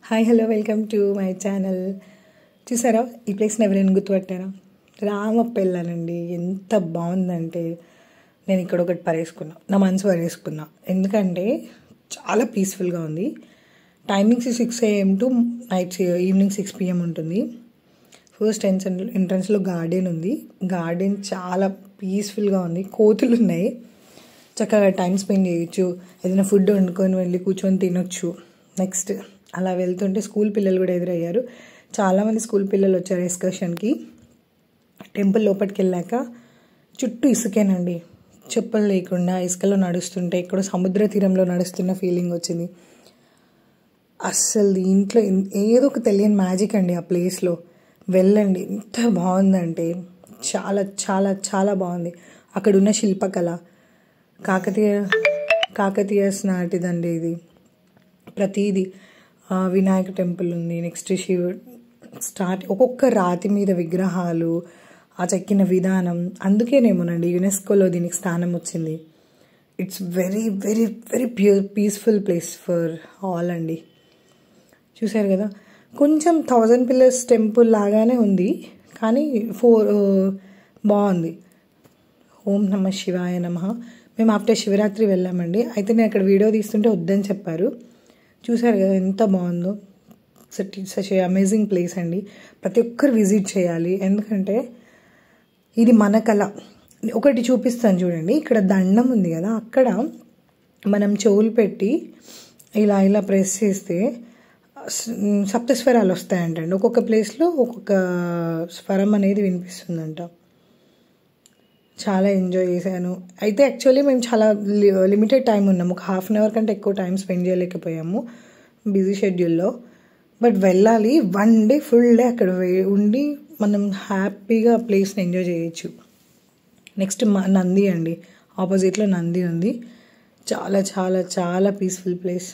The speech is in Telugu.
Hi hello welcome to my channel. చూసారా ఈ ప్లేస్ని ఎవరైనా గుర్తుపట్టారా? రామప్ప వెళ్ళానండి. ఎంత బాగుందంటే నేను ఇక్కడ ఒకటి పరేసుకున్నా, నా మనసు పరేసుకున్నా. ఎందుకంటే చాలా పీస్ఫుల్గా ఉంది. Timings 6 AM to night evening 6 PM ఉంటుంది. ఫస్ట్ ఎంట్రన్స్లో గార్డెన్ ఉంది. గార్డెన్ చాలా పీస్ఫుల్గా ఉంది. కోతులు ఉన్నాయి, చక్కగా టైం స్పెండ్ చేయొచ్చు. ఏదైనా ఫుడ్ వండుకొని వెళ్ళి కూర్చొని తినొచ్చు. నెక్స్ట్ అలా వెళ్తుంటే స్కూల్ పిల్లలు కూడా ఎదురయ్యారు. చాలామంది స్కూల్ పిల్లలు వచ్చారు ఎక్స్కర్షన్కి. టెంపుల్ లోపలికి వెళ్ళాక చుట్టూ ఇసుకేనండి. చెప్పులు లేకుండా ఇసుకలో నడుస్తుంటే ఇక్కడ సముద్ర తీరంలో నడుస్తున్న ఫీలింగ్ వచ్చింది. అస్సలు దీంట్లో ఏదో ఒక తెలియని మ్యాజిక్ అండి. ఆ ప్లేస్లో వెళ్ళండి, ఎంత బాగుందంటే చాలా చాలా చాలా బాగుంది. అక్కడ ఉన్న శిల్పకళ కాకతీయస్ నాటిదండి ఇది. ప్రతిదీ వినాయక టెంపుల్ ఉంది. నెక్స్ట్ ఒక్కొక్క రాతి మీద విగ్రహాలు, ఆ చెక్కిన విధానం. అందుకేనేమోనండి యునెస్కోలో దీనికి స్థానం వచ్చింది. It's very very very peaceful place for all అండి. చూసారు కదా, కొంచెం 1000 Pillars టెంపుల్ లాగానే ఉంది, కానీ బాగుంది. ఓం నమ శివాయ నమః. మేము ఆఫ్టర్ శివరాత్రి వెళ్ళామండి. అయితే నేను అక్కడ వీడియో తీస్తుంటే వద్దని చెప్పారు. చూసారు కదా ఎంత బాగుందో. సచ్ అమేజింగ్ ప్లేస్ అండి. ప్రతి ఒక్కరు విజిట్ చేయాలి. ఎందుకంటే ఇది మన కళ. ఒకటి చూపిస్తాను చూడండి. ఇక్కడ దండం ఉంది కదా, అక్కడ మనం చెవులు పెట్టి ఇలా ఇలా ప్రెస్ చేస్తే సప్తస్వరాలు వస్తాయంటండి. ఒక్కొక్క ప్లేస్లో ఒక్కొక్క స్వరం అనేది వినిపిస్తుందంట. చాలా ఎంజాయ్ చేశాను. అయితే యాక్చువల్లీ మేము చాలా లిమిటెడ్ టైం ఉన్నాము. ఒక ½ an hour కంటే ఎక్కువ టైం స్పెండ్ చేయలేకపోయాము బిజీ షెడ్యూల్లో. బట్ వెళ్ళాలి. 1 day ఫుల్ డే అక్కడ ఉండి మనం హ్యాపీగా ప్లేస్ని ఎంజాయ్ చేయొచ్చు. నెక్స్ట్ నంది అండి, ఆపోజిట్లో నంది ఉంది. చాలా చాలా చాలా పీస్ఫుల్ ప్లేస్.